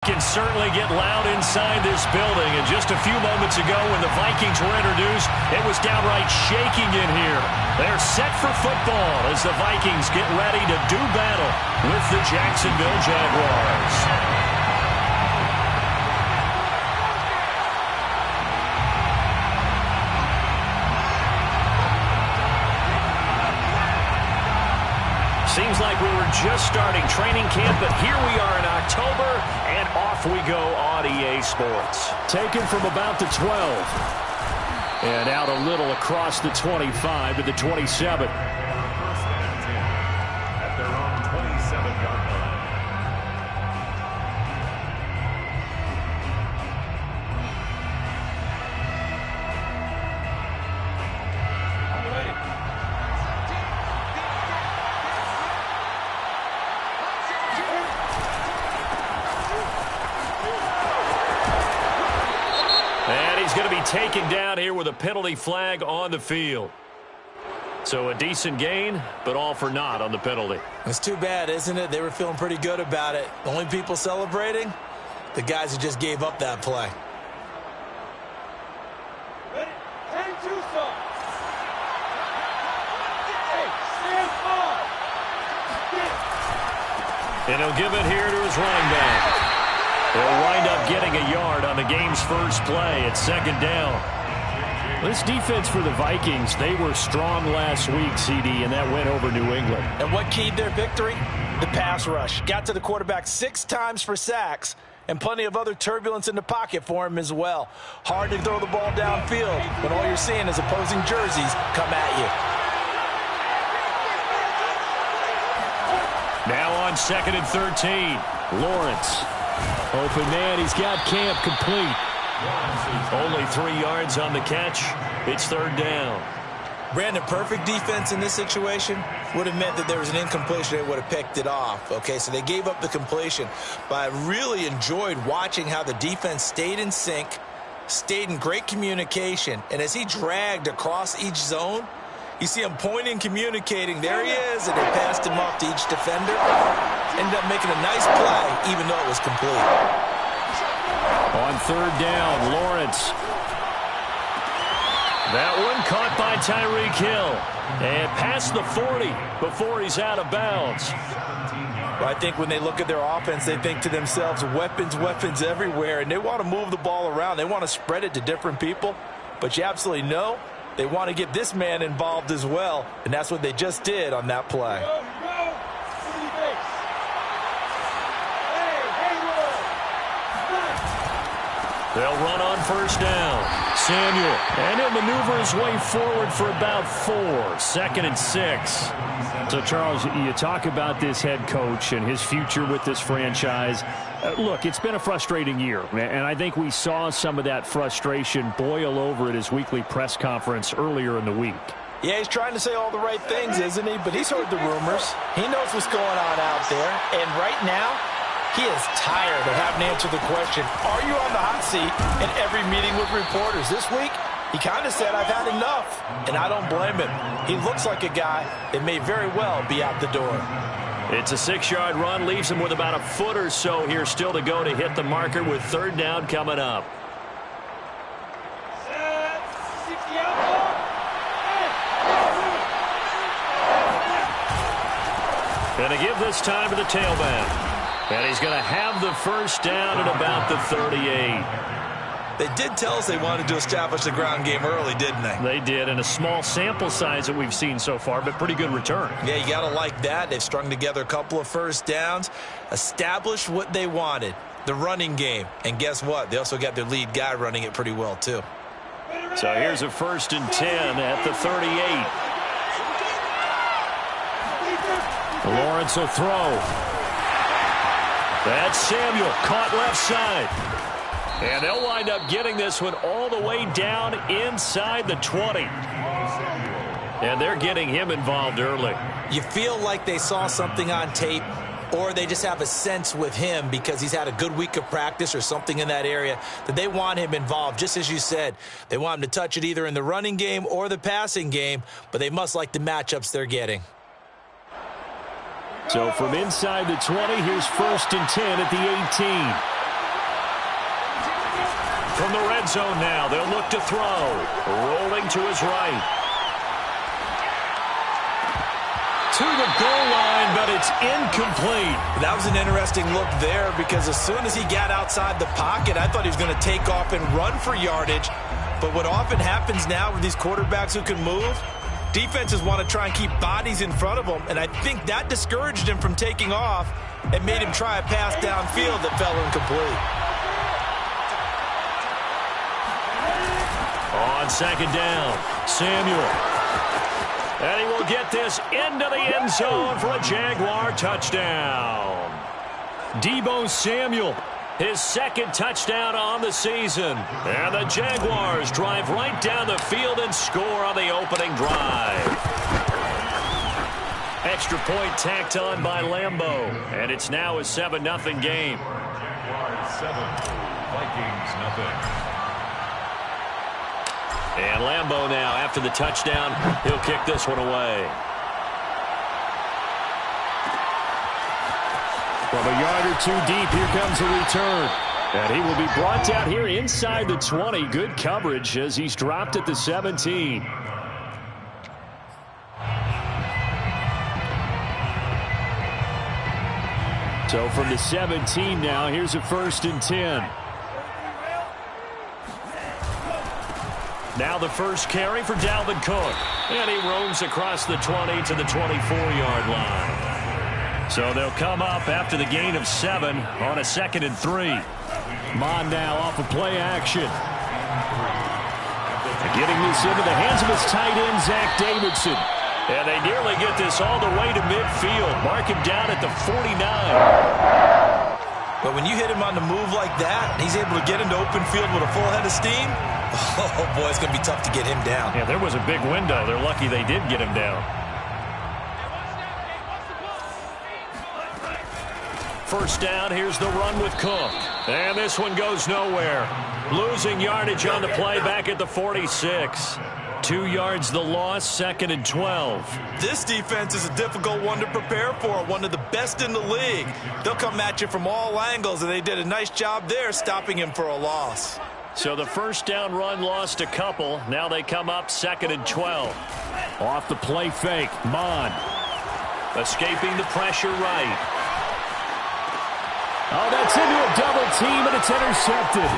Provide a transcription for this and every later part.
Can certainly get loud inside this building. And just a few moments ago when the Vikings were introduced, it was downright shaking in here. They're set for football as the Vikings get ready to do battle with the Jacksonville Jaguars. Seems like we were just starting training camp, but here we are in October, and off we go on EA Sports. Taken from about the 12. And out a little across the 25 to the 27. At their own 27-yard line. Taken down here with a penalty flag on the field. So a decent gain, but all for naught on the penalty. It's too bad, isn't it? They were feeling pretty good about it. The only people celebrating, the guys who just gave up that play. Ready? 10-2 stop. And he'll give it here to his running back. They'll wind up getting a yard on the game's first play at second down. This defense for the Vikings, they were strong last week, CD, and that went over New England. And what keyed their victory? The pass rush. Got to the quarterback 6 times for sacks, and plenty of other turbulence in the pocket for him as well. Hard to throw the ball downfield when all you're seeing is opposing jerseys come at you. Now on 2nd and 13, Lawrence. Open man, he's got Camp complete. Only 3 yards on the catch. It's third down. Brandon, perfect defense in this situation would have meant that there was an incompletion. They would have picked it off. Okay, so they gave up the completion. But I really enjoyed watching how the defense stayed in sync, stayed in great communication. And as he dragged across each zone, you see him pointing, communicating. There he is, and they passed him off to each defender. Ended up making a nice play, even though it was complete. On third down, Lawrence. That one caught by Tyreek Hill. And past the 40 before he's out of bounds. Well, I think when they look at their offense, they think to themselves, weapons, weapons everywhere. And they want to move the ball around. They want to spread it to different people. But you absolutely know they want to get this man involved as well. And that's what they just did on that play. They'll run on first down. Samuel. And he'll maneuver his way forward for about 4. 2nd and 6. So, Charles, you talk about this head coach and his future with this franchise. Look, it's been a frustrating year, and I think we saw some of that frustration boil over at his weekly press conference earlier in the week. Yeah, he's trying to say all the right things, isn't he? But he's heard the rumors. He knows what's going on out there. And right now, he is tired of having to answer the question, are you on the hot seat in every meeting with reporters? This week, he kind of said, I've had enough. And I don't blame him. He looks like a guy that may very well be out the door. It's a 6-yard run, leaves him with about a foot or so here still to go to hit the marker with third down coming up. Going to give this time to the tailback. And he's going to have the first down at about the 38. They did tell us they wanted to establish the ground game early, didn't they? They did, and a small sample size that we've seen so far, but pretty good return. Yeah, you got to like that. They've strung together a couple of first downs, established what they wanted, the running game. And guess what? They also got their lead guy running it pretty well, too. So here's a 1st and 10 at the 38. Lawrence will throw. That's Samuel, caught left side. And they'll wind up getting this one all the way down inside the 20. And they're getting him involved early. You feel like they saw something on tape, or they just have a sense with him because he's had a good week of practice or something in that area that they want him involved. Just as you said, they want him to touch it either in the running game or the passing game, but they must like the matchups they're getting. So from inside the 20, here's 1st and 10 at the 18. From the red zone now, they'll look to throw. Rolling to his right. To the goal line, but it's incomplete. That was an interesting look there because as soon as he got outside the pocket, I thought he was going to take off and run for yardage. But what often happens now with these quarterbacks who can move, defenses want to try and keep bodies in front of them, and I think that discouraged him from taking off and made him try a pass downfield that fell incomplete. On second down, Samuel. And he will get this into the end zone for a Jaguar touchdown. Deebo Samuel, his second touchdown on the season. And the Jaguars drive right down the field and score on the opening drive. Extra point tacked on by Lambeau. And it's now a 7-0 game. Jaguars 7, Vikings 0. And Lambeau now, after the touchdown, he'll kick this one away. From a yard or two deep, here comes a return. And he will be brought down here inside the 20. Good coverage as he's dropped at the 17. So from the 17 now, here's a 1st and 10. Now the first carry for Dalvin Cook. And he roams across the 20 to the 24-yard line. So they'll come up after the gain of 7 on a 2nd and 3. Mon now off of play action. Getting this into the hands of his tight end, Zach Davidson. And they nearly get this all the way to midfield. Mark him down at the 49. But when you hit him on the move like that, he's able to get into open field with a full head of steam. Oh, boy, it's going to be tough to get him down. Yeah, there was a big window. They're lucky they did get him down. First down, here's the run with Cook. And this one goes nowhere. Losing yardage on the play back at the 46. 2 yards the loss, 2nd and 12. This defense is a difficult one to prepare for, one of the best in the league. They'll come at you from all angles, and they did a nice job there stopping him for a loss. So the first down run lost a couple. Now they come up 2nd and 12. Off the play fake, Mon. Escaping the pressure right. Oh, that's into a double team, and it's intercepted.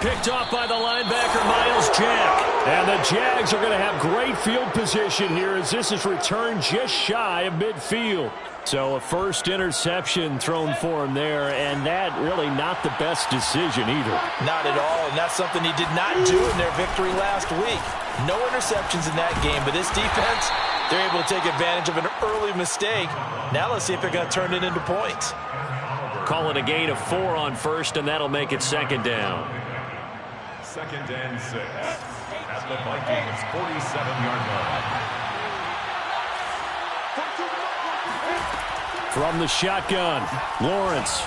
Picked off by the linebacker, Miles Jack. And the Jags are going to have great field position here as this is returned just shy of midfield. So a first interception thrown for him there, and that really not the best decision either. Not at all, and that's something he did not do in their victory last week. No interceptions in that game, but this defense, they're able to take advantage of an early mistake. Now let's see if they're going to turn it into points. Call it a gain of 4 on first, and that'll make it 2nd down. 2nd and 6 at the Vikings 47-yard line. From the shotgun, Lawrence.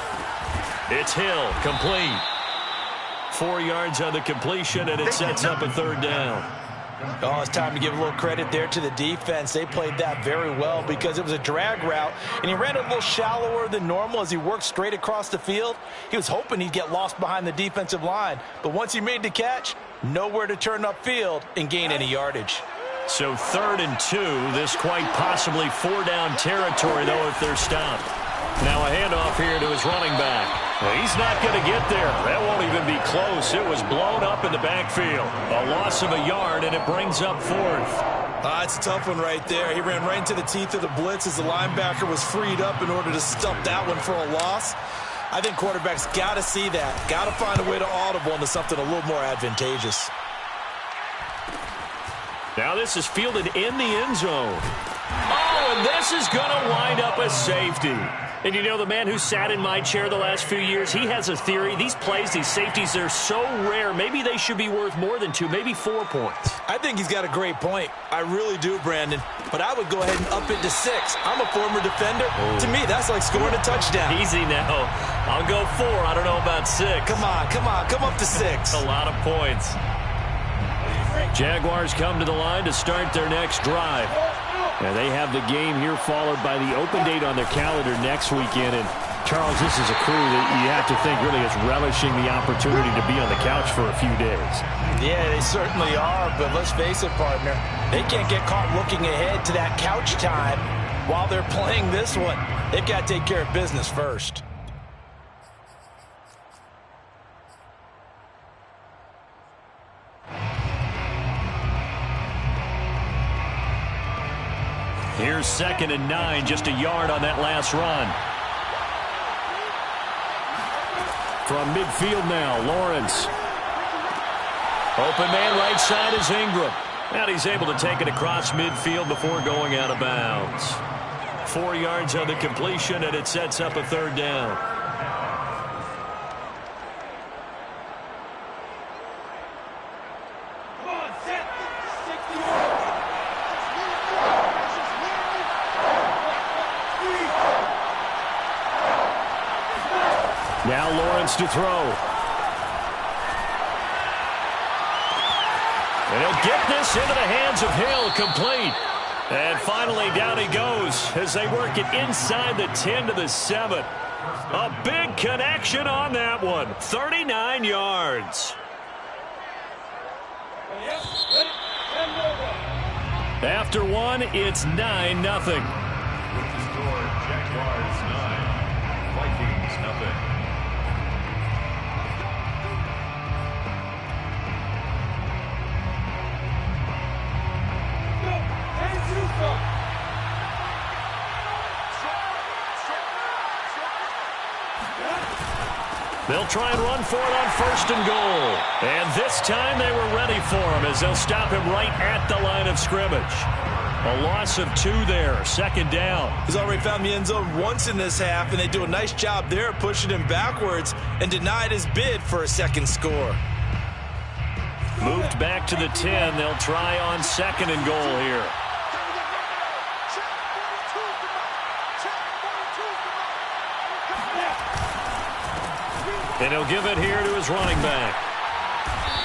It's Hill, complete. 4 yards on the completion, and it sets up a 3rd down. Oh, it's time to give a little credit there to the defense. They played that very well because it was a drag route, and he ran a little shallower than normal as he worked straight across the field. He was hoping he'd get lost behind the defensive line, but once he made the catch, nowhere to turn upfield and gain any yardage. So 3rd and 2, this quite possibly 4-down territory, though, if they're stopped. Now a handoff here to his running back. Well, he's not going to get there. That won't even be close. It was blown up in the backfield. A loss of a yard, and it brings up 4th. It's a tough one right there. He ran right into the teeth of the blitz as the linebacker was freed up in order to stop that one for a loss. I think quarterbacks got to see that. Got to find a way to audible into something a little more advantageous. Now this is fielded in the end zone. Oh, and this is going to wind up a safety. And you know, the man who sat in my chair the last few years, he has a theory. These plays, these safeties, they're so rare. Maybe they should be worth more than 2, maybe 4 points. I think he's got a great point. I really do, Brandon. But I would go ahead and up it to 6. I'm a former defender. Oh. To me, that's like scoring a touchdown. Easy now. I'll go 4. I don't know about 6. Come on. Come up to 6. A lot of points. Jaguars come to the line to start their next drive. And they have the game here followed by the open date on their calendar next weekend. And Charles, this is a crew that you have to think really is relishing the opportunity to be on the couch for a few days. Yeah, they certainly are, but let's face it, partner. They can't get caught looking ahead to that couch time while they're playing this one. They've got to take care of business first. Here's 2nd and 9, just a yard on that last run. From midfield now, Lawrence. Open man right side is Ingram. And he's able to take it across midfield before going out of bounds. 4 yards on the completion, and it sets up a 3rd down. Now Lawrence to throw. And he'll get this into the hands of Hill, complete. And finally down he goes as they work it inside the 10 to the 7. A big connection on that one. 39 yards. After one, it's 9-0. With the score, Jaguars 9, Vikings nothing. They'll try and run for it on 1st and goal. And this time they were ready for him as they'll stop him right at the line of scrimmage. A loss of 2 there, 2nd down. He's already found the end zone once in this half, and they do a nice job there pushing him backwards and denied his bid for a 2nd score. Moved back to the 10. They'll try on 2nd and goal here. And he'll give it here to his running back.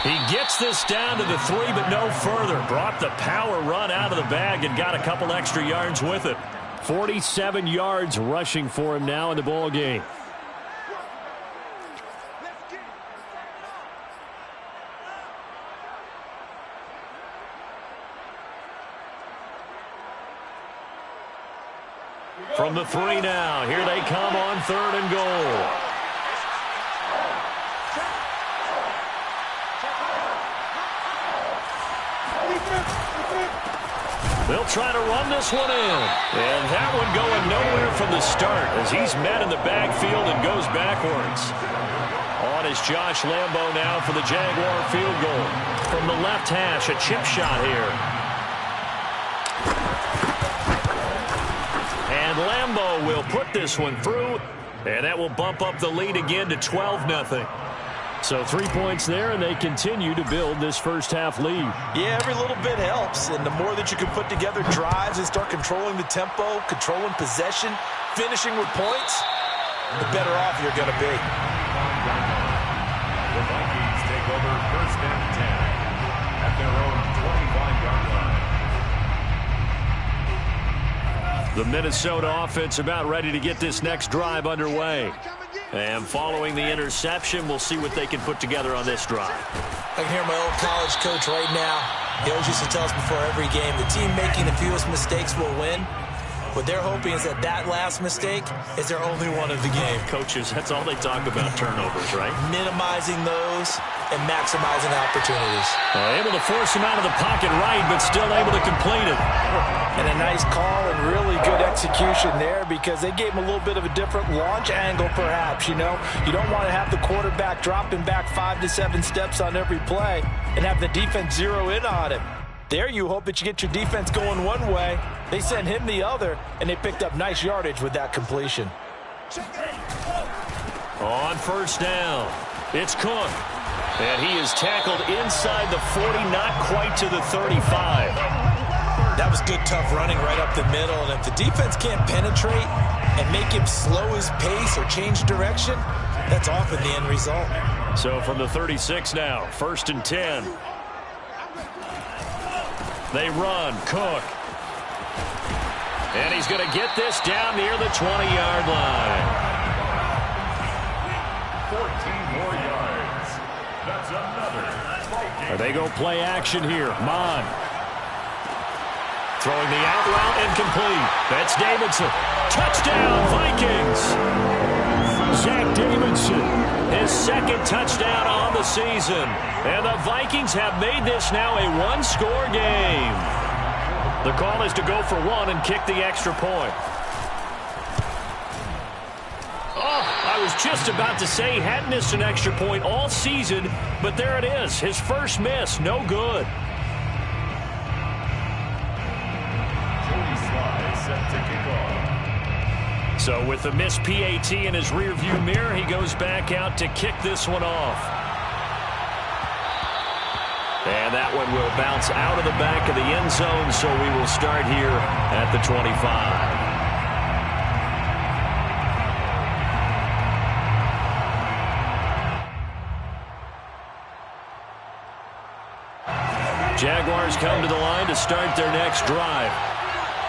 He gets this down to the 3, but no further. Brought the power run out of the bag and got a couple extra yards with it. 47 yards rushing for him now in the ball game. From the 3 now, here they come on 3rd and goal. They'll try to run this one in. And that one going nowhere from the start as he's met in the backfield and goes backwards. On is Josh Lambo now for the Jaguar field goal. From the left hash, a chip shot here. And Lambo will put this one through. And that will bump up the lead again to 12-0. So 3 points there, and they continue to build this first half lead. Yeah, every little bit helps, and the more that you can put together drives and start controlling the tempo, controlling possession, finishing with points, the better off you're going to be. The Vikings take over 1st and 10 at their own 25-yard line. The Minnesota offense about ready to get this next drive underway. And following the interception, we'll see what they can put together on this drive. I can hear my old college coach right now. He always used to tell us before every game, the team making the fewest mistakes will win. What they're hoping is that last mistake is their only one of the game. Coaches, that's all they talk about, turnovers, right? Minimizing those and maximizing opportunities. Able to force him out of the pocket right, but still able to complete it. And a nice call and really good execution there because they gave him a little bit of a different launch angle perhaps, you know. You don't want to have the quarterback dropping back 5 to 7 steps on every play and have the defense zero in on him. There you hope that you get your defense going one way. They sent him the other, and they picked up nice yardage with that completion. On 1st down, it's Cook. And he is tackled inside the 40, not quite to the 35. That was good, tough running right up the middle. And if the defense can't penetrate and make him slow his pace or change direction, that's often the end result. So from the 36 now, 1st and 10. They run, Cook. And he's going to get this down near the 20-yard line. They go play action here. Mon. Throwing the out route incomplete. That's Davidson. Touchdown, Vikings. Zach Davidson, his second touchdown on the season. And the Vikings have made this now a one-score game. The call is to go for one and kick the extra point. Oh, I was just about to say he hadn't missed an extra point all season, but there it is. His first miss, no good. So with the missed PAT in his rearview mirror, he goes back out to kick this one off. And that one will bounce out of the back of the end zone, so we will start here at the 25. Jaguars come to the line to start their next drive.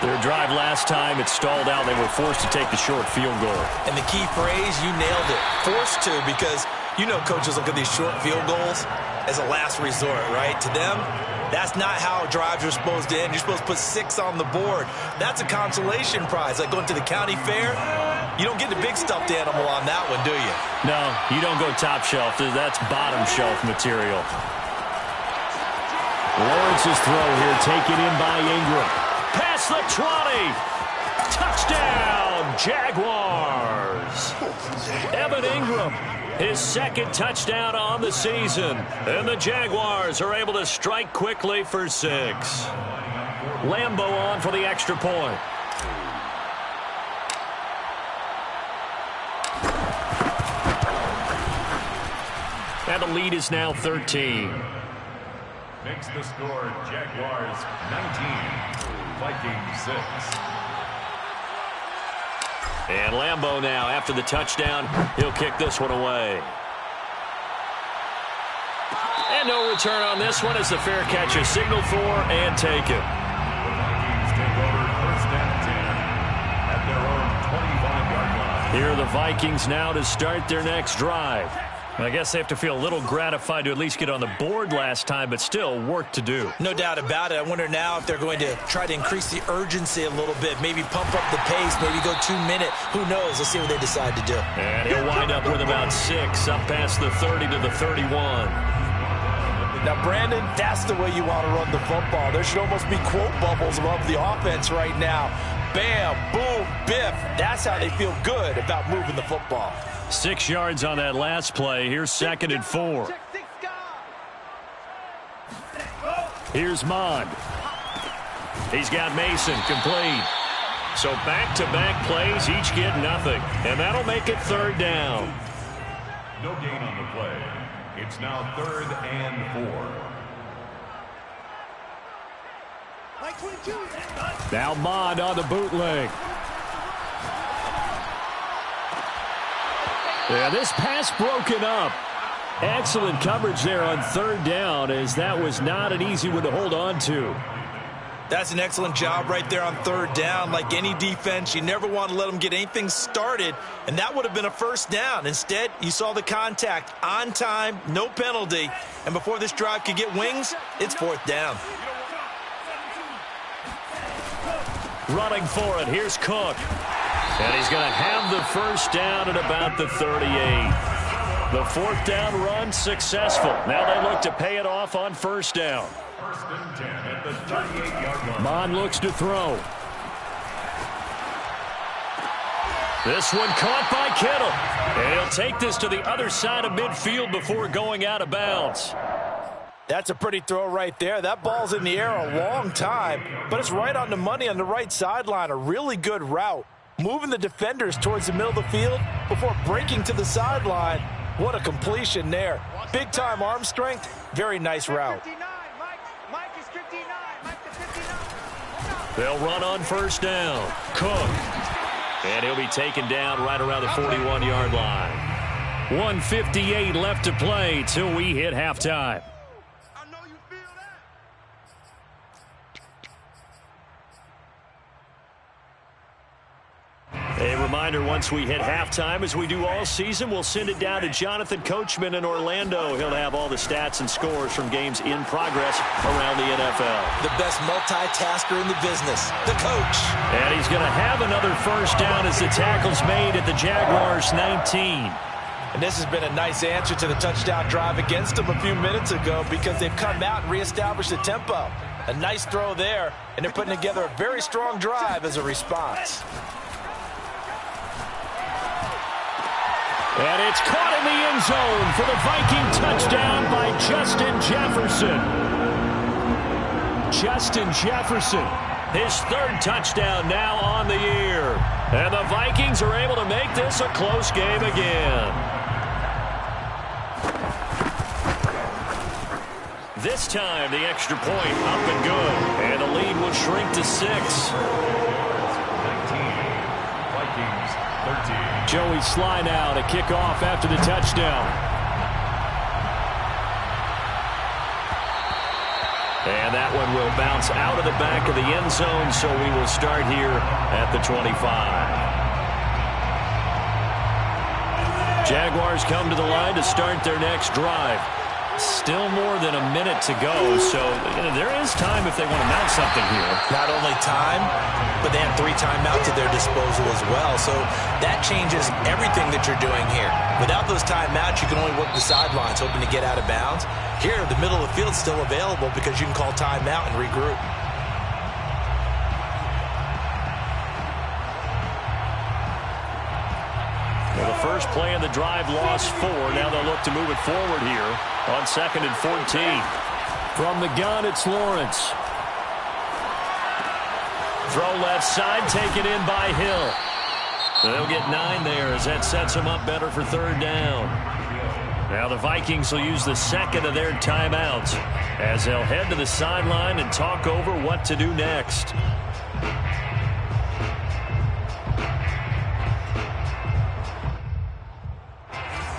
Their drive last time, it stalled out. They were forced to take the short field goal. And the key phrase, you nailed it. Forced to, because you know coaches look at these short field goals as a last resort, right? To them, that's not how drives are supposed to end. You're supposed to put 6 on the board. That's a consolation prize. Like going to the county fair, you don't get the big stuffed animal on that one, do you? No, you don't go top shelf. That's bottom shelf material. Lawrence's throw here taken in by Ingram. Past the 20. Touchdown, Jaguars. Evan Ingram, his second touchdown on the season. And the Jaguars are able to strike quickly for 6. Lambeau on for the extra point. And the lead is now 13. Makes the score Jaguars 19, Vikings 6. And Lambeau now, after the touchdown, he'll kick this one away. And no return on this one as the fair catch is signaled for and taken. The Vikings take over first and 10 at their own 25-yard line. Here are the Vikings now to start their next drive. I guess they have to feel a little gratified to at least get on the board last time, but still work to do. No doubt about it. I wonder now if they're going to try to increase the urgency a little bit, maybe pump up the pace, maybe go 2-minute. Who knows? Let's see what they decide to do. And he'll wind up with about 6, up past the 30 to the 31. Now, Brandon, that's the way you want to run the football. There should almost be quote bubbles above the offense right now. Bam, boom, biff. That's how they feel good about moving the football. 6 yards on that last play. Here's 2nd and 4. Here's Mond. He's got Mason complete. So back-to-back plays, each get nothing. And that'll make it 3rd down. No gain on the play. It's now 3rd and 4. Now Mond on the bootleg. Yeah, this pass broken up. Excellent coverage there on 3rd down, as that was not an easy one to hold on to. That's an excellent job right there on 3rd down. Like any defense, you never want to let them get anything started, and that would have been a 1st down. Instead, you saw the contact on time, no penalty, and before this drive could get wings, it's 4th down. Running for it, here's Cook. And he's going to have the 1st down at about the 38. The 4th down run successful. Now they look to pay it off on 1st down. 1st and 10 at the 38-yard line. Mond looks to throw. This one caught by Kittle. And he'll take this to the other side of midfield before going out of bounds. That's a pretty throw right there. That ball's in the air a long time, but it's right on the money on the right sideline. A really good route. Moving the defenders towards the middle of the field before breaking to the sideline. What a completion there. Big-time arm strength. Very nice route. They'll run on 1st down. Cook. And he'll be taken down right around the 41-yard line. 1:58 left to play till we hit halftime. A reminder reminder, once we hit halftime, as we do all season, we'll send it down to Jonathan Coachman in Orlando. He'll have all the stats and scores from games in progress around the NFL. The best multitasker in the business, the coach. And he's going to have another first down as the tackle's made at the Jaguars 19. And this has been a nice answer to the touchdown drive against them a few minutes ago because they've come out and reestablished the tempo. A nice throw there, and they're putting together a very strong drive as a response. And it's caught in the end zone for the Viking touchdown by Justin Jefferson. Justin Jefferson, his third touchdown now on the year. And the Vikings are able to make this a close game again. This time, the extra point up and good. And the lead will shrink to 6. 19, Vikings 13. Joey Sly now to kick off after the touchdown. And that one will bounce out of the back of the end zone, so we will start here at the 25. Jaguars come to the line to start their next drive. Still more than a minute to go, so there is time if they want to mount something here. Not only time, but they have 3 timeouts at their disposal as well, so that changes everything that you're doing here. Without those timeouts, you can only work the sidelines, hoping to get out of bounds. Here, the middle of the field's still available because you can call timeout and regroup. Well, the first play of the drive lost 4. Now they'll look to move it forward here on 2nd and 14. From the gun, it's Lawrence. Throw left side, taken in by Hill. They'll get 9 there as that sets them up better for 3rd down. Now the Vikings will use the second of their timeouts as they'll head to the sideline and talk over what to do next.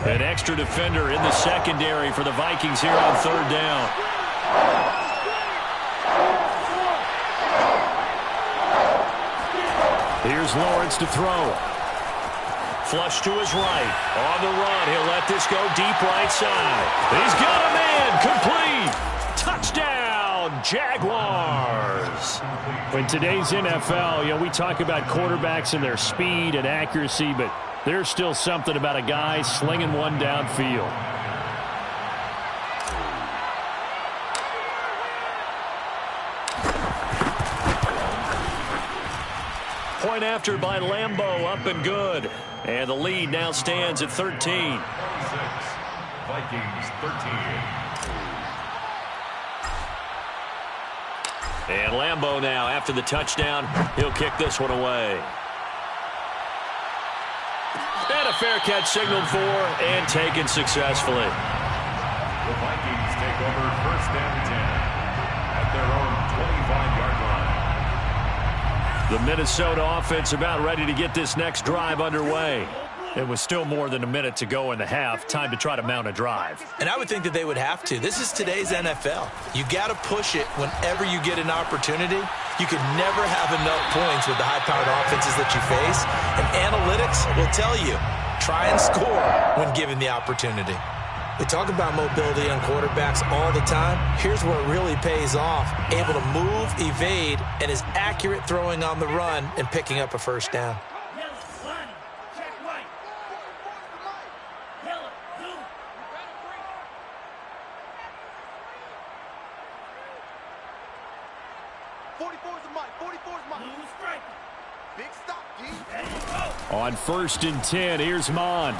An extra defender in the secondary for the Vikings here on 3rd down. Here's Lawrence to throw. Flush to his right. On the run, he'll let this go deep right side. He's got a man. Complete. Touchdown, Jaguars. In today's NFL, we talk about quarterbacks and their speed and accuracy, but there's still something about a guy slinging one downfield. Point after by Lambeau, up and good. And the lead now stands at 13. 6, Vikings 13. And Lambeau now, after the touchdown, he'll kick this one away. And a fair catch signaled for and taken successfully. The Vikings take over 1st and 10 at their own 25-yard line. The Minnesota offense about ready to get this next drive underway. It was still more than a minute to go in the half. Time to try to mount a drive. And I would think that they would have to. This is today's NFL. You got to push it whenever you get an opportunity. You can never have enough points with the high-powered offenses that you face. And analytics will tell you, try and score when given the opportunity. We talk about mobility on quarterbacks all the time. Here's where it really pays off. Able to move, evade, and is accurate throwing on the run and picking up a first down. On 1st and 10, here's Mond.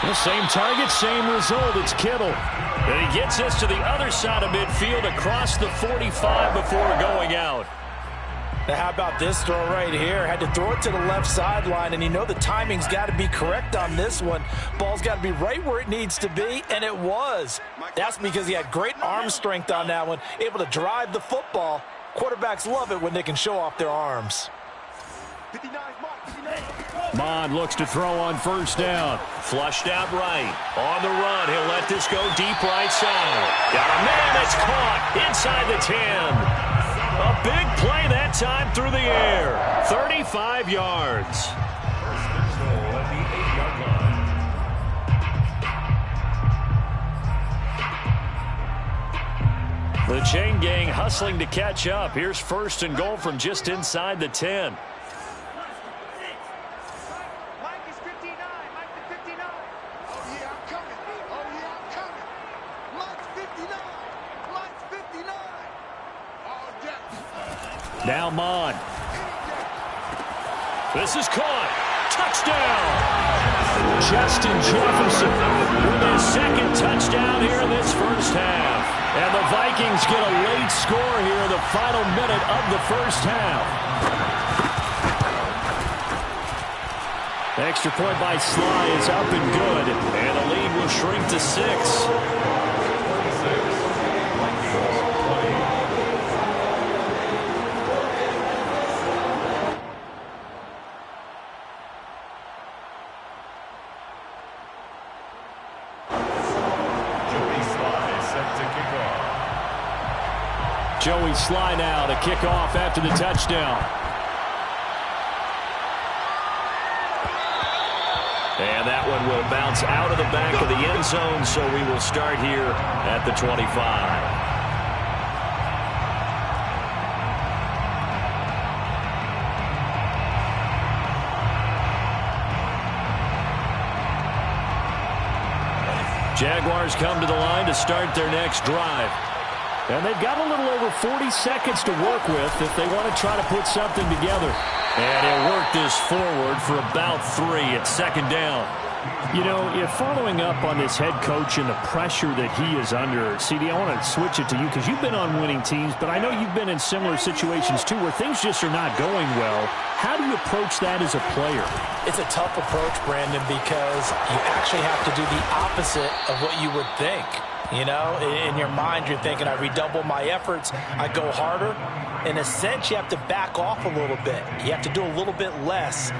The same target, same result. It's Kittle. And he gets this to the other side of midfield across the 45 before going out. Now how about this throw right here? Had to throw it to the left sideline, and the timing's got to be correct on this one. Ball's got to be right where it needs to be, and it was. That's because he had great arm strength on that one, able to drive the football. Quarterbacks love it when they can show off their arms. Mond looks to throw on 1st down. Flushed out right. On the run, he'll let this go deep right side. Got a man that's caught inside the 10. A big play that That time through the air. 35 yards. First and goal at the 8-yard line. The chain gang hustling to catch up. Here's first and goal from just inside the 10. Mike is 59. Mike is 59. Oh, yeah, I'm coming. Oh, yeah, I'm coming. Mike's 59. Mike's 59. Oh, yeah. Now Mon. This is caught. Touchdown. Justin Jefferson with his second touchdown here in this first half. And the Vikings get a late score here in the final minute of the first half. Extra point by Sly is up and good. And the lead will shrink to 6. Joey Sly now to kick off after the touchdown. And that one will bounce out of the back of the end zone, so we will start here at the 25. Jaguars come to the line to start their next drive. And they've got a little over 40 seconds to work with if they want to try to put something together. And he'll work this forward for about 3 at second down. You know, if following up on this head coach and the pressure that he is under, CD, I want to switch it to you because you've been on winning teams, but I know you've been in similar situations too where things just are not going well. How do you approach that as a player? It's a tough approach, Brandon, because you actually have to do the opposite of what you would think. You know, in your mind, you're thinking, I redouble my efforts, I go harder. In a sense, you have to back off a little bit. You have to do a little bit less.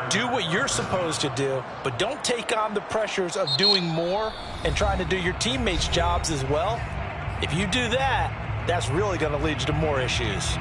Do what you're supposed to do, but don't take on the pressures of doing more and trying to do your teammates' jobs as well. If you do that, that's really going to lead you to more issues.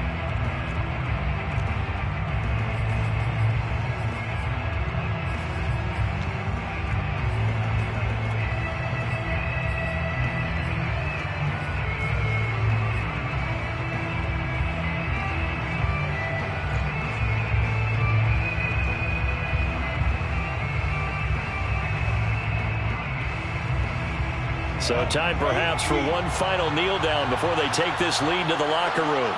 So time perhaps for one final kneel down before they take this lead to the locker room.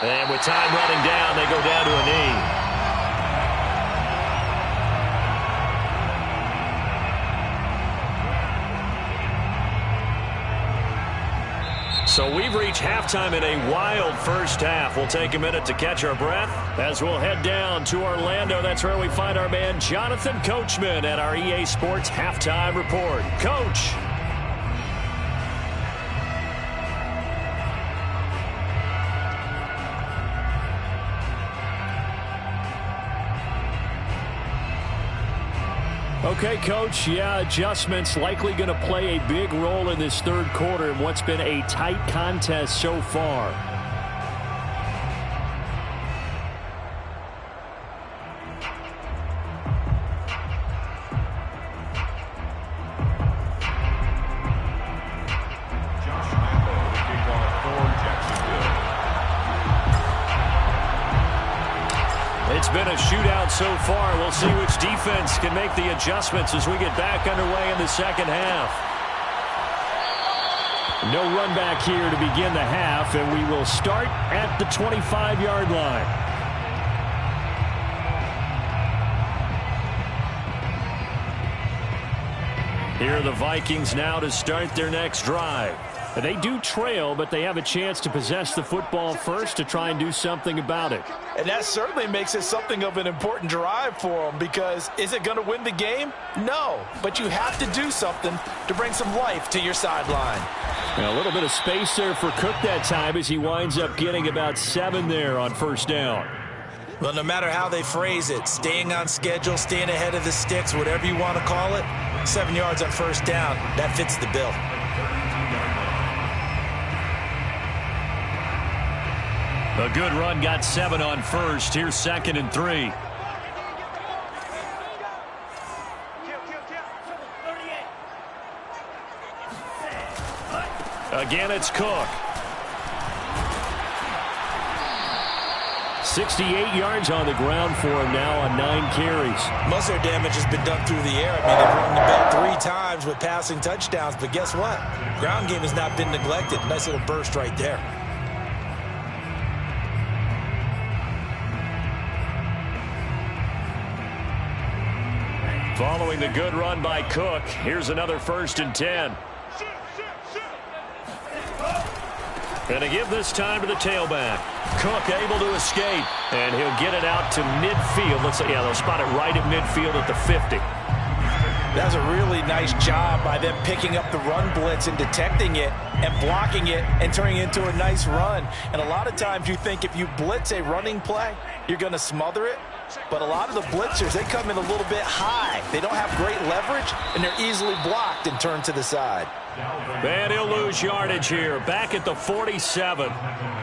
And with time running down, they go down to a knee. So we've reached halftime in a wild first half. We'll take a minute to catch our breath as we'll head down to Orlando. That's where we find our man Jonathan Coachman at our EA Sports Halftime Report. Coach. Okay, Coach, yeah, adjustments likely going to play a big role in this third quarter in what's been a tight contest so far. It's been a shootout so far. We'll see which defense can make the adjustments as we get back underway in the second half. No run back here to begin the half, and we will start at the 25-yard line. Here are the Vikings now to start their next drive. They do trail, but they have a chance to possess the football first to try and do something about it. And that certainly makes it something of an important drive for them, because is it going to win the game? No, but you have to do something to bring some life to your sideline. A little bit of space there for Cook that time as he winds up getting about 7 there on first down. Well, no matter how they phrase it, staying on schedule, staying ahead of the sticks, whatever you want to call it, 7 yards on first down, that fits the bill. A good run got 7 on first. Here's 2nd and 3. Again, it's Cook. 68 yards on the ground for him now on 9 carries. Most of their damage has been done through the air. I mean, they've rung the bell 3 times with passing touchdowns, but guess what? Ground game has not been neglected. Nice little burst right there. Following the good run by Cook, here's another 1st and 10. And to give this time to the tailback. Cook able to escape, and he'll get it out to midfield. Let's say, yeah, they'll spot it right at midfield at the 50. That's a really nice job by them picking up the run blitz and detecting it and blocking it and turning it into a nice run. And a lot of times you think if you blitz a running play, you're going to smother it. But a lot of the blitzers, they come in a little bit high. They don't have great leverage, and they're easily blocked and turned to the side. And he'll lose yardage here. Back at the 47.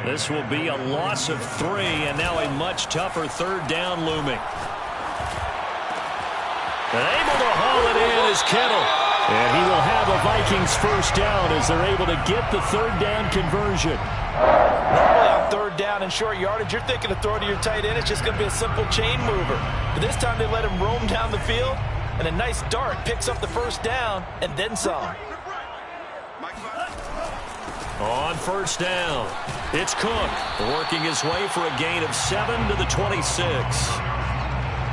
This will be a loss of 3, and now a much tougher 3rd down looming. And able to haul it in is Kittle. And he will have a Vikings 1st down as they're able to get the 3rd down conversion. Normally on 3rd down and short yardage, you're thinking to throw to your tight end. It's just going to be a simple chain mover. But this time they let him roam down the field, and a nice dart picks up the 1st down and then some. On 1st down, it's Cook working his way for a gain of 7 to the 26.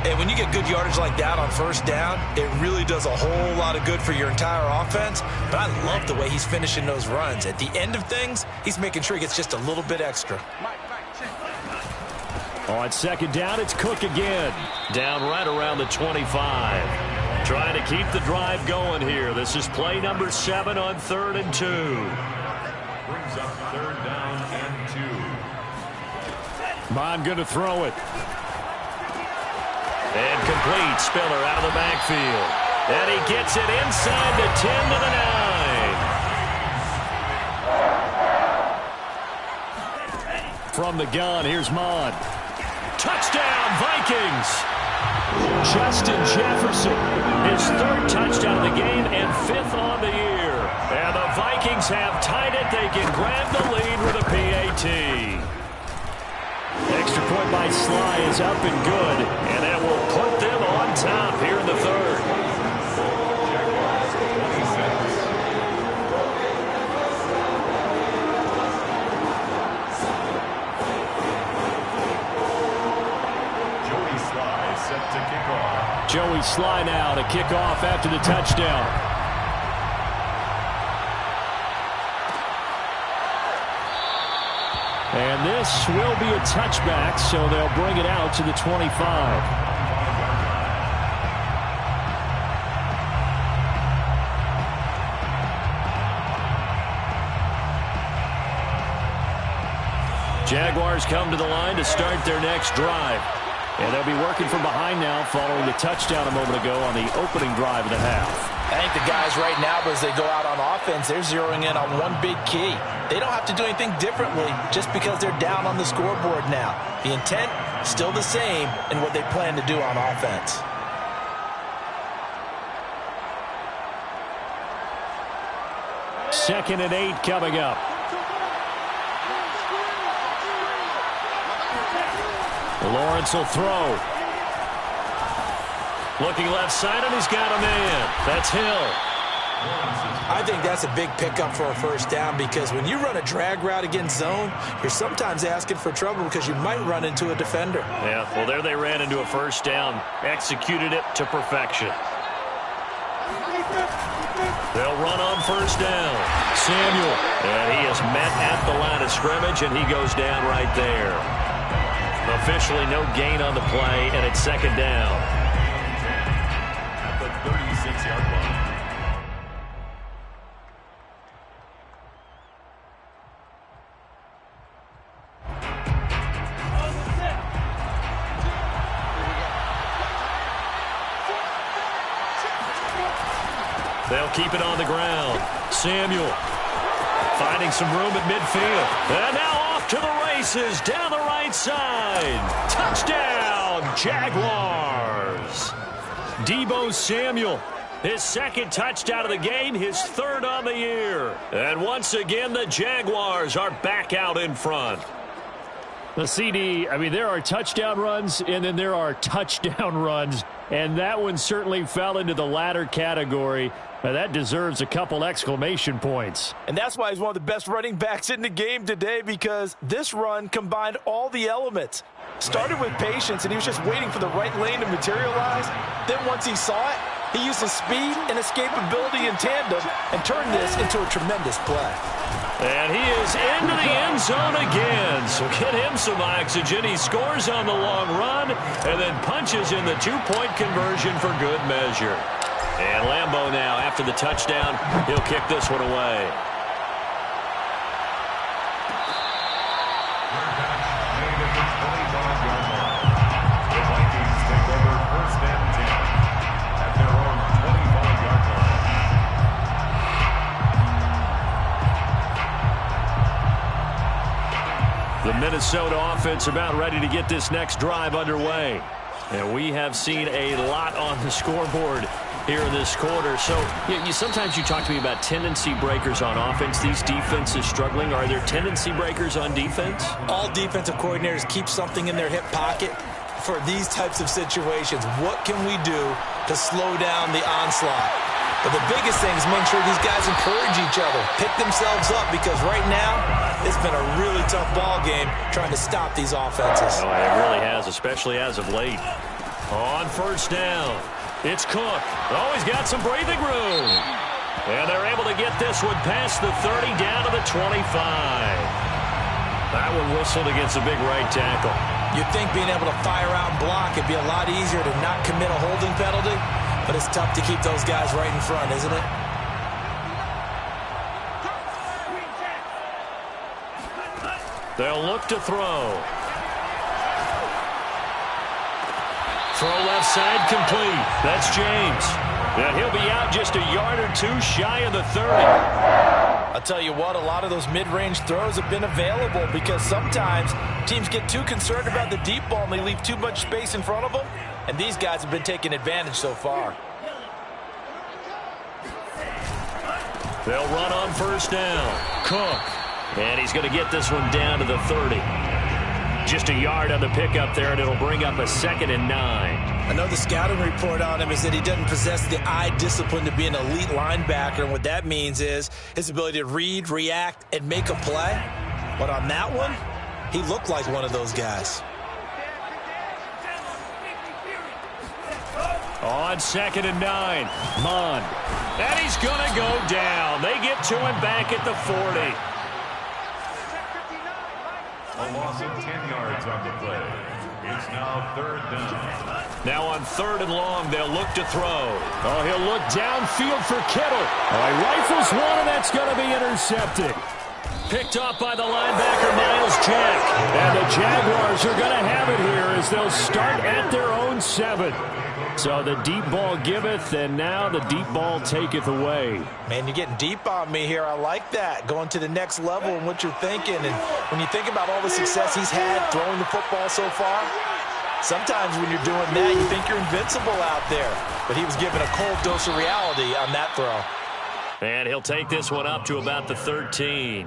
And when you get good yardage like that on 1st down, it really does a whole lot of good for your entire offense. But I love the way he's finishing those runs. At the end of things, he's making sure he gets just a little bit extra. On 2nd down, it's Cook again. Down right around the 25. Trying to keep the drive going here. This is play number 7 on 3rd and 2. Brings up 3rd down and 2. Bond going to throw it. And complete. Spiller out of the backfield. And he gets it inside the 10 to the 9. From the gun, here's Mon. Touchdown, Vikings! Justin Jefferson, his 3rd touchdown of the game and 5th on the year. And the Vikings have tied it. They can grab the lead with a PAT. Extra point by Sly is up and good, and that will put them on top here in the 3rd. Joey Sly now to kick off after the touchdown. And this will be a touchback, so they'll bring it out to the 25. Jaguars come to the line to start their next drive. And they'll be working from behind now following the touchdown a moment ago on the opening drive of the half. I think the guys right now, as they go out on offense, they're zeroing in on one big key. They don't have to do anything differently just because they're down on the scoreboard now. The intent, still the same in what they plan to do on offense. Second and 8 coming up. Lawrence will throw. Looking left side, and he's got a man. That's Hill. I think that's a big pickup for a 1st down because when you run a drag route against zone, you're sometimes asking for trouble because you might run into a defender. Yeah, well, there they ran into a 1st down. Executed it to perfection. They'll run on 1st down. Samuel. And he is met at the line of scrimmage, and he goes down right there. Officially no gain on the play, and it's 2nd down. At the 36-yard line. They'll keep it on the ground. Samuel finding some room at midfield. And now off off to the races down the right side. Touchdown, Jaguars. Deebo Samuel, his second touchdown of the game, his third on the year. And once again, the Jaguars are back out in front. The CD, I mean, there are touchdown runs, and then there are touchdown runs. And that one certainly fell into the latter category. Now, that deserves a couple exclamation points. And that's why he's one of the best running backs in the game today, because this run combined all the elements. Started with patience, and he was just waiting for the right lane to materialize. Then once he saw it, he used his speed and escapability in tandem and turned this into a tremendous play. And he is into the end zone again. So get him some oxygen. He scores on the long run and then punches in the two-point conversion for good measure. And Lambeau now, after the touchdown, he'll kick this one away. The Vikings take over 1st and 10 at their own 25-yard line. The Minnesota offense about ready to get this next drive underway. And we have seen a lot on the scoreboard here in this quarter. So sometimes you talk to me about tendency breakers on offense. These defenses struggling. Are there tendency breakers on defense? All defensive coordinators keep something in their hip pocket for these types of situations. What can we do to slow down the onslaught? But the biggest thing is make sure these guys encourage each other, pick themselves up, because right now it's been a really tough ball game trying to stop these offenses. Oh, it really has, especially as of late. On 1st down, it's Cook. Oh, he's got some breathing room. And they're able to get this one past the 30 down to the 25. That one whistled against a big right tackle. You'd think being able to fire out and block it'd be a lot easier to not commit a holding penalty, but it's tough to keep those guys right in front, isn't it? They'll look to throw. Throw left side complete. That's James. And he'll be out just a yard or two shy of the 30. I'll tell you what, a lot of those mid-range throws have been available because sometimes teams get too concerned about the deep ball and they leave too much space in front of them. And these guys have been taking advantage so far. They'll run on 1st down. Cook. And he's going to get this one down to the 30. Just a yard on the pickup there, and it'll bring up a 2nd and 9. I know the scouting report on him is that he doesn't possess the eye discipline to be an elite linebacker, and what that means is his ability to read, react, and make a play. But on that one, he looked like one of those guys. On 2nd and 9, Mond. And he's going to go down. They get to him back at the 40. A loss of 10 yards on the play. It's now 3rd down. Now on 3rd and long, they'll look to throw. Oh, he'll look downfield for Kittle. Oh, he rifles one, and that's going to be intercepted. Picked off by the linebacker, Miles Jack. And the Jaguars are going to have it here as they'll start at their own 7. So the deep ball giveth, and now the deep ball taketh away. Man, you're getting deep on me here. I like that. Going to the next level and what you're thinking. And when you think about all the success he's had throwing the football so far, sometimes when you're doing that, you think you're invincible out there. But he was given a cold dose of reality on that throw. And he'll take this one up to about the 13.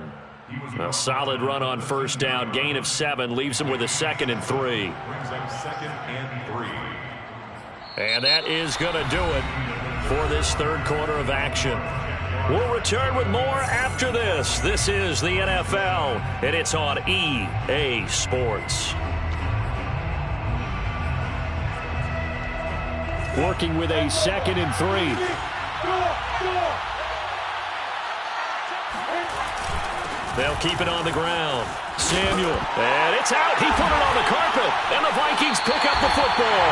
A solid run on 1st down. Gain of 7 leaves him with a 2nd and 3. Brings up 2nd and 3. And that is going to do it for this 3rd quarter of action. We'll return with more after this. This is the NFL, and it's on EA Sports. Working with a 2nd and 3. They'll keep it on the ground. Samuel, and it's out. He put it on the carpet, and the Vikings pick up the football.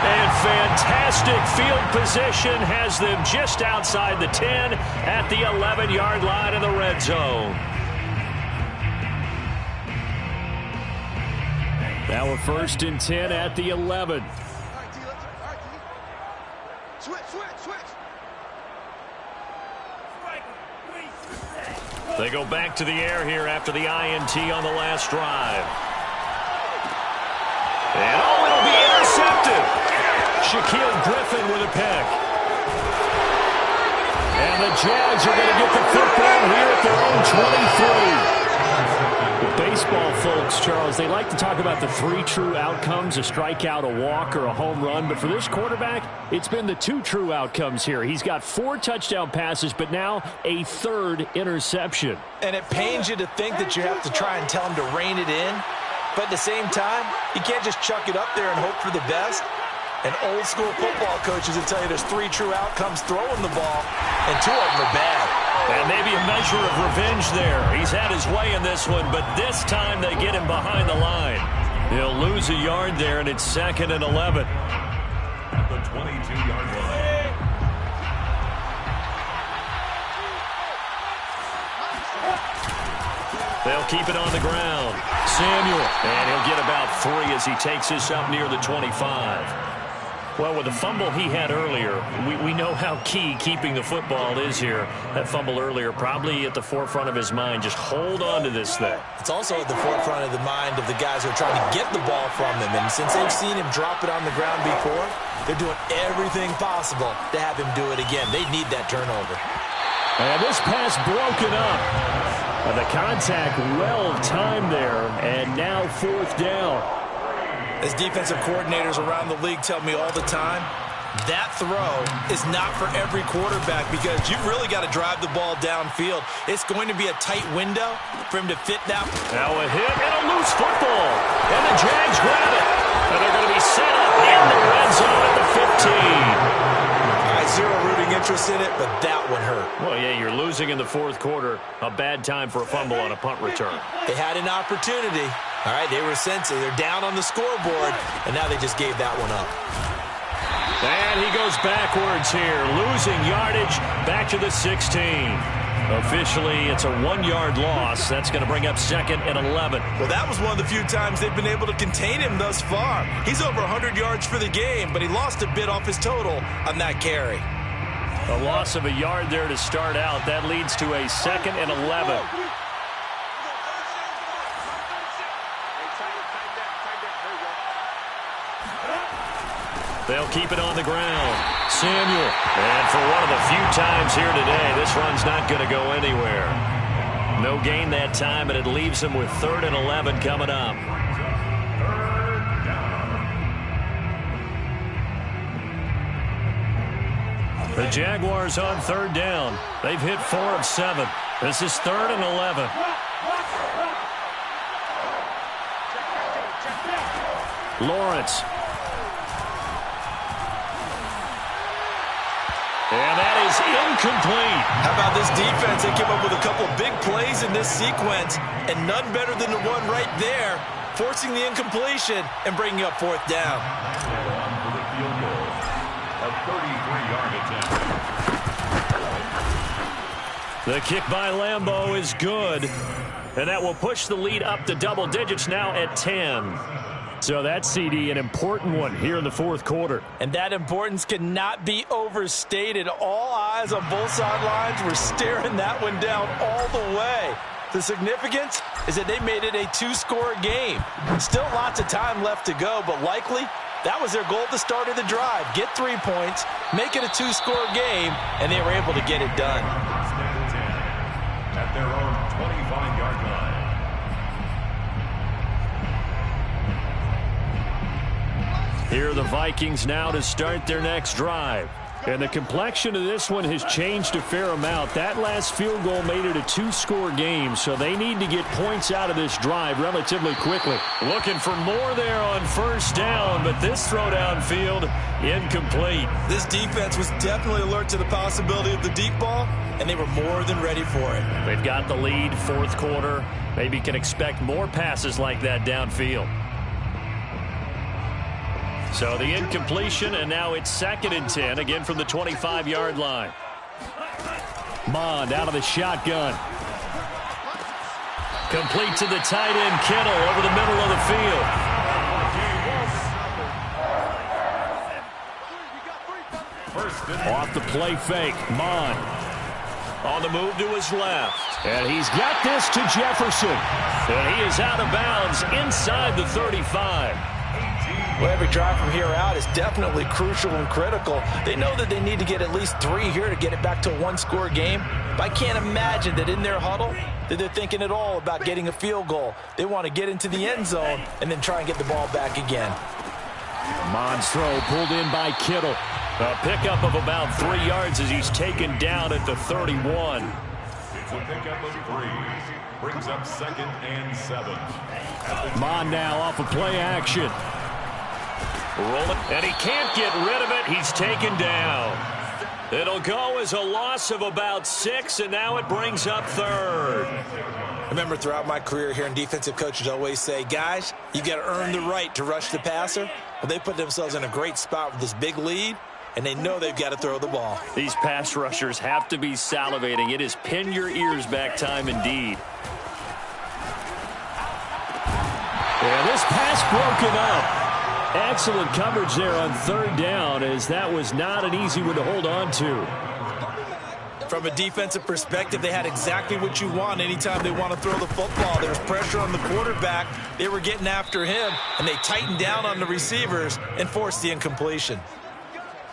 And fantastic field position has them just outside the 10 at the 11-yard line in the red zone. Now a 1st and 10 at the 11. Switch. They go back to the air here after the INT on the last drive. And it'll be intercepted. Shaquille Griffin with a pick. And the Jags are going to get the football here at their own 23. With baseball folks, Charles, they like to talk about the 3 true outcomes, a strikeout, a walk, or a home run. But for this quarterback, it's been the 2 true outcomes here. He's got 4 touchdown passes, but now a 3rd interception. And it pains you to think that you have to try and tell him to rein it in. But at the same time, you can't just chuck it up there and hope for the best. And old-school football coaches will tell you there's 3 true outcomes throwing the ball, and 2 of them are bad. And maybe a measure of revenge there. He's had his way in this one, but this time they get him behind the line. He'll lose a yard there, and it's 2nd and 11. At the 22-yard line. They'll keep it on the ground. Samuel, and he'll get about 3 as he takes this up near the 25. Well, with the fumble he had earlier, we know how key keeping the football is here. That fumble earlier probably at the forefront of his mind. Just hold on to this thing. It's also at the forefront of the mind of the guys who are trying to get the ball from him. And since they've seen him drop it on the ground before, they're doing everything possible to have him do it again. They need that turnover. And this pass broken up. The contact well-timed there, and now 4th down. As defensive coordinators around the league tell me all the time, that throw is not for every quarterback because you've really got to drive the ball downfield. It's going to be a tight window for him to fit that. Now a hit and a loose football. And the Jags grab it. And they're going to be set up in the red zone at the 15. Zero rooting interest in it, but that one hurt. Well, yeah, you're losing in the 4th quarter. A bad time for a fumble on a punt return. They had an opportunity. All right, they were sensitive. They're down on the scoreboard, and now they just gave that one up. And he goes backwards here, losing yardage back to the 16. Officially, it's a 1-yard loss. That's going to bring up 2nd and 11. Well, that was one of the few times they've been able to contain him thus far. He's over 100 yards for the game, but he lost a bit off his total on that carry. A loss of a yard there to start out. That leads to a 2nd and 11. They'll keep it on the ground. Samuel. And for one of the few times here today, this run's not going to go anywhere. No gain that time, and it leaves them with 3rd and 11 coming up. The Jaguars on 3rd down. They've hit 4 of 7. This is 3rd and 11. Lawrence. And that is incomplete. How about this defense? They came up with a couple big plays in this sequence, and none better than the one right there, forcing the incompletion and bringing up 4th down. For the field goal, a 33-yard attempt. The kick by Lambeau is good, and that will push the lead up to double digits now at 10. So that's, CD, an important one here in the 4th quarter. And that importance cannot be overstated. All eyes on both sidelines were staring that one down all the way. The significance is that they made it a 2-score game. Still lots of time left to go, but likely that was their goal at the start of the drive. Get 3 points, make it a 2-score game, and they were able to get it done. At their own 25-yard line. Here are the Vikings now to start their next drive. And the complexion of this one has changed a fair amount. That last field goal made it a 2-score game, so they need to get points out of this drive relatively quickly. Looking for more there on 1st down, but this throw downfield incomplete. This defense was definitely alert to the possibility of the deep ball, and they were more than ready for it. They've got the lead, 4th quarter. Maybe can expect more passes like that downfield. So the incompletion, and now it's 2nd and 10, again from the 25-yard line. Mond out of the shotgun. Complete to the tight end, Kittle, over the middle of the field. Off the play fake, Mond. On the move to his left. And he's got this to Jefferson. And he is out of bounds inside the 35. Well, every drive from here out is definitely crucial and critical. They know that they need to get at least 3 here to get it back to a one-score game. But I can't imagine that in their huddle that they're thinking at all about getting a field goal. They want to get into the end zone and then try and get the ball back again. Mons throw pulled in by Kittle. A pickup of about 3 yards as he's taken down at the 31. It's a pickup of 3. Brings up 2nd and 7. Mon now off of play action. Rolling, and he can't get rid of it. He's taken down. It'll go as a loss of about 6, and now it brings up 3rd. I remember throughout my career hearing defensive coaches always say, guys, you got to earn the right to rush the passer. Well, they put themselves in a great spot with this big lead, and they know they've got to throw the ball. These pass rushers have to be salivating. It is pin your ears back time indeed. And this pass broken up. Excellent coverage there on 3rd down, as that was not an easy one to hold on to. From a defensive perspective, they had exactly what you want anytime they want to throw the football. There was pressure on the quarterback. They were getting after him, and they tightened down on the receivers and forced the incompletion.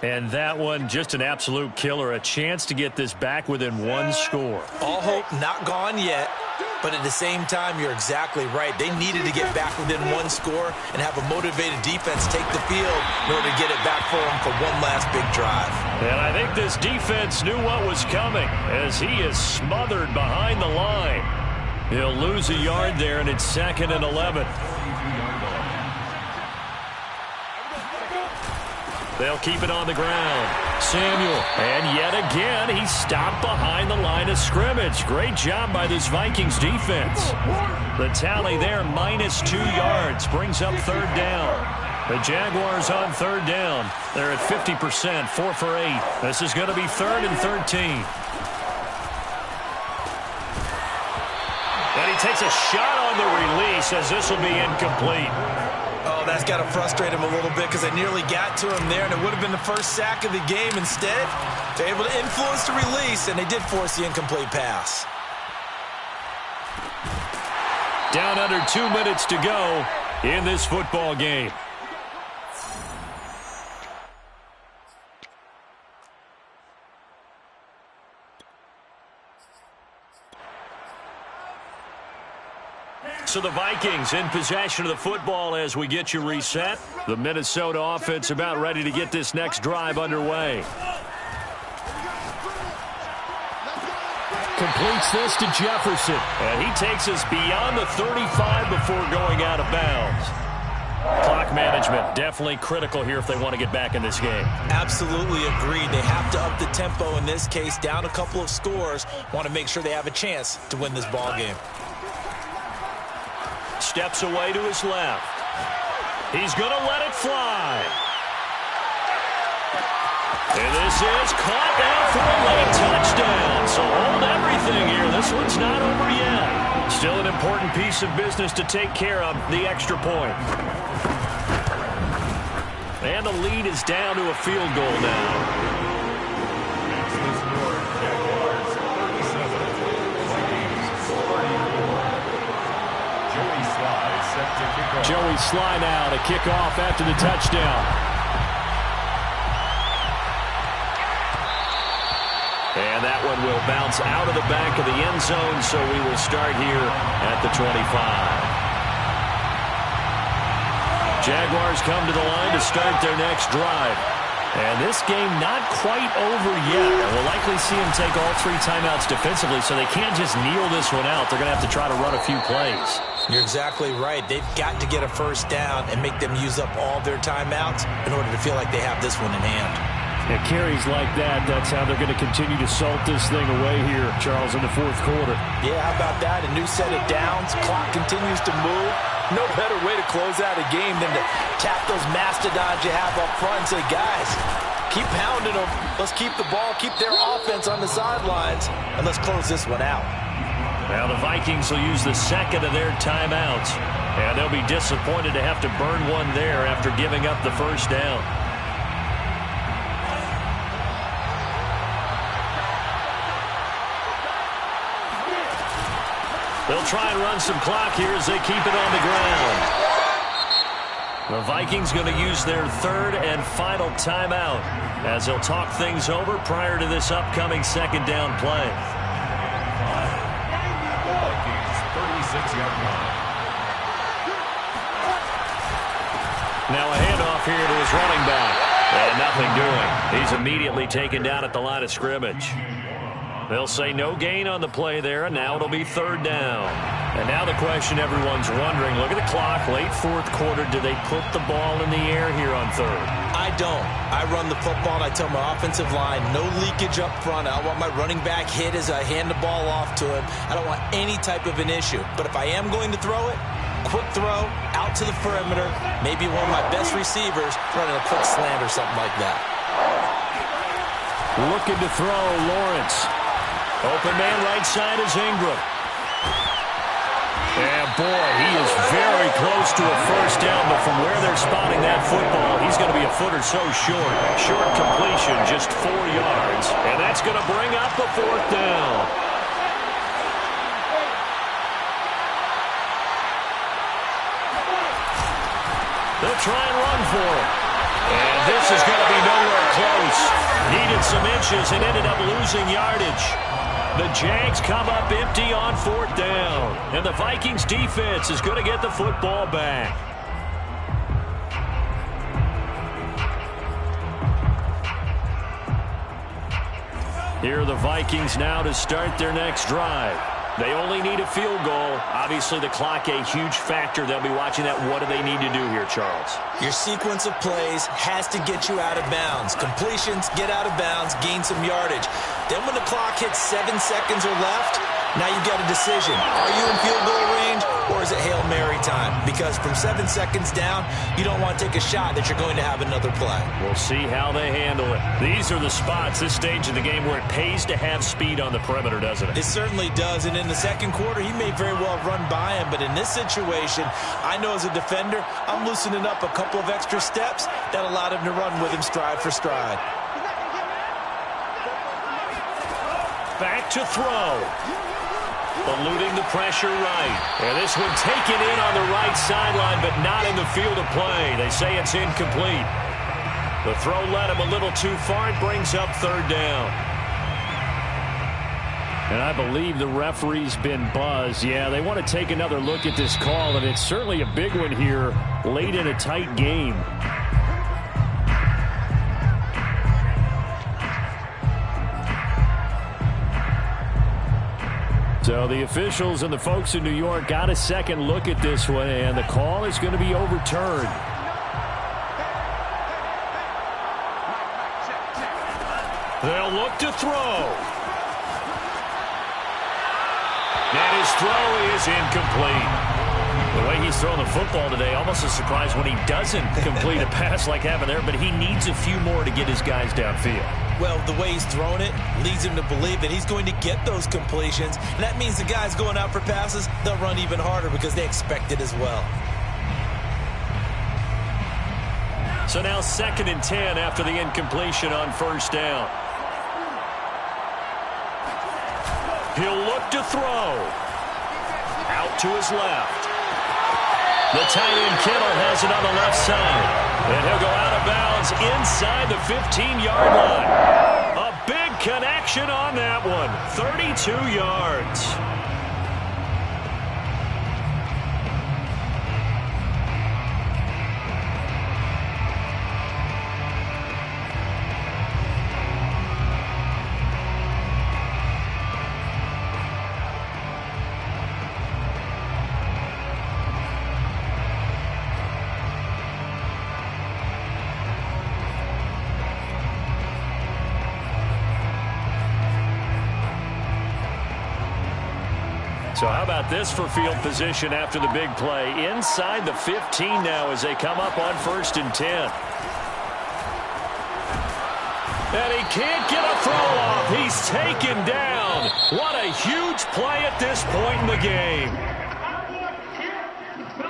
And that one, just an absolute killer. A chance to get this back within 1 score. All hope not gone yet, but at the same time, you're exactly right. They needed to get back within 1 score and have a motivated defense take the field in order to get it back for them for one last big drive. And I think this defense knew what was coming as he is smothered behind the line. He'll lose a yard there, and it's 2nd and 11. They'll keep it on the ground. Samuel, and yet again, he's stopped behind the line of scrimmage. Great job by this Vikings defense. The tally there, -2 yards, brings up 3rd down. The Jaguars on 3rd down. They're at 50%, 4 for 8. This is going to be 3rd and 13. And he takes a shot on the release as this will be incomplete. Oh, that's got to frustrate him a little bit because they nearly got to him there, and it would have been the first sack of the game. Instead, they're able to influence the release, and they did force the incomplete pass. Down under 2 minutes to go in this football game. So the Vikings in possession of the football as we get you reset. The Minnesota offense about ready to get this next drive underway. Completes this to Jefferson. And he takes us beyond the 35 before going out of bounds. Clock management definitely critical here if they want to get back in this game. Absolutely agreed. They have to up the tempo in this case, down a couple of scores. Want to make sure they have a chance to win this ball game. Steps away to his left. He's going to let it fly. And this is caught down for a late touchdown. So hold everything here. This one's not over yet. Still an important piece of business to take care of, the extra point. And the lead is down to a field goal now. Joey Sly now to kick off after the touchdown. And that one will bounce out of the back of the end zone, so we will start here at the 25. Jaguars come to the line to start their next drive. And this game not quite over yet. We'll likely see them take all 3 timeouts defensively, so they can't just kneel this one out. They're going to have to try to run a few plays. You're exactly right. They've got to get a first down and make them use up all their timeouts in order to feel like they have this one in hand. Yeah, carries like that, that's how they're going to continue to salt this thing away here, Charles, in the 4th quarter. Yeah, how about that? A new set of downs. Clock continues to move. No better way to close out a game than to tap those mastodons you have up front and say, guys, keep pounding them. Let's keep the ball, keep their offense on the sidelines, and let's close this one out. Now the Vikings will use the 2nd of their timeouts, and they'll be disappointed to have to burn one there after giving up the first down. They'll try and run some clock here as they keep it on the ground. The Vikings going to use their third and final timeout as they'll talk things over prior to this upcoming second down play. The Vikings 36-yard line. Now a handoff here to his running back. And nothing doing. He's immediately taken down at the line of scrimmage. They'll say no gain on the play there, and now it'll be third down. And now the question everyone's wondering, look at the clock, late fourth quarter, do they put the ball in the air here on third? I don't. I run the football, and I tell my offensive line, no leakage up front. I don't want my running back hit as I hand the ball off to him. I don't want any type of an issue. But if I am going to throw it, quick throw, out to the perimeter, maybe one of my best receivers running a quick slant or something like that. Looking to throw, Lawrence. Open man right side is Ingram. And boy, he is very close to a first down, but from where they're spotting that football, he's going to be a foot or so short. Short completion, just 4 yards. And that's going to bring up the fourth down. They'll try and run for it. And this is going to be nowhere close. Needed some inches and ended up losing yardage. The Jags come up empty on fourth down. And the Vikings defense is going to get the football back. Here are the Vikings now to start their next drive. They only need a field goal. Obviously, the clock a huge factor. They'll be watching that. What do they need to do here, Charles? Your sequence of plays has to get you out of bounds. Completions, get out of bounds, gain some yardage. Then when the clock hits 7 seconds or left, now you've got a decision. Are you in field goal range or is it Hail Mary time? Because from 7 seconds down, you don't want to take a shot that you're going to have another play. We'll see how they handle it. These are the spots, this stage of the game, where it pays to have speed on the perimeter, doesn't it? It certainly does. And in the second quarter, he may very well run by him. But in this situation, I know as a defender, I'm loosening up a couple of extra steps that allowed him to run with him stride for stride. Back to throw. Eluding the pressure right. And this one taken in on the right sideline, but not in the field of play. They say it's incomplete. The throw led him a little too far. It brings up third down. And I believe the referee's been buzzed. Yeah, they want to take another look at this call, and it's certainly a big one here late in a tight game. So the officials and the folks in New York got a second look at this one, and the call is going to be overturned. They'll look to throw. And his throw is incomplete. The way he's throwing the football today, almost a surprise when he doesn't complete a pass like happened there, but he needs a few more to get his guys downfield. Well, the way he's thrown it leads him to believe that he's going to get those completions. And that means the guys going out for passes, they'll run even harder because they expect it as well. So now 2nd and 10 after the incompletion on first down. He'll look to throw. Out to his left. The tight end Kittle has it on the left side. And he'll go out of bounds inside the 15-yard line. A big connection on that one. 32 yards. So how about this for field position after the big play? Inside the 15 now as they come up on 1st and 10. And he can't get a throw off. He's taken down. What a huge play at this point in the game.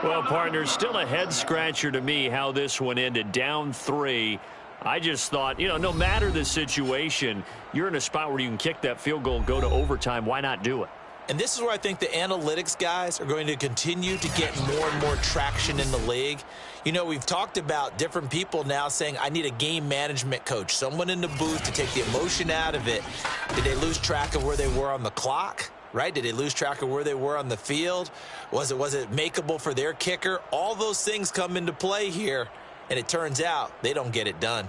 Well, partner, still a head-scratcher to me how this one ended. Down 3. I just thought, no matter the situation, you're in a spot where you can kick that field goal, go to overtime. Why not do it? And this is where I think the analytics guys are going to continue to get more and more traction in the league. You know, we've talked about different people now saying, I need a game management coach, someone in the booth to take the emotion out of it. Did they lose track of where they were on the clock? Right? Did they lose track of where they were on the field? Was it makeable for their kicker? All those things come into play here, and it turns out they don't get it done.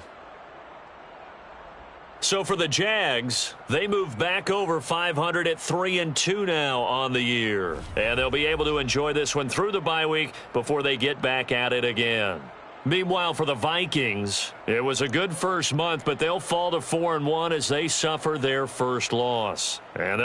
So for the JAGS, they move back over 500 at 3-2 now on the year. And they'll be able to enjoy this one through the bye week before they get back at it again. Meanwhile, for the Vikings, it was a good first month, but they'll fall to 4-1 as they suffer their first loss. And